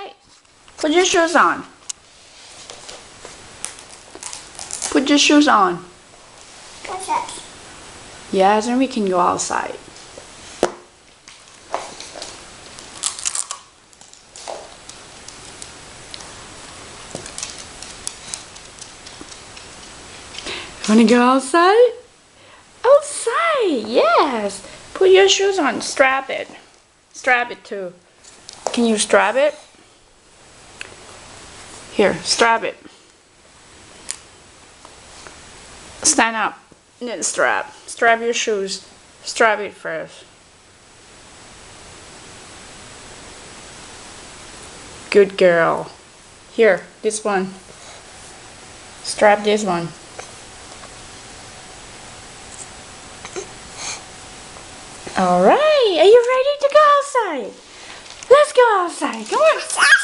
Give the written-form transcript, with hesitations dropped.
outside? Put your shoes on. Put your shoes on. Yes, and we can go outside. Wanna go outside? Outside, yes. Put your shoes on. Strap it. Strap it too. Can you strap it? Here, strap it. Stand up. Then strap. Strap your shoes. Strap it first. Good girl. Here, this one. Strap this one. Alright, are you ready to go outside? Let's go outside. Come on.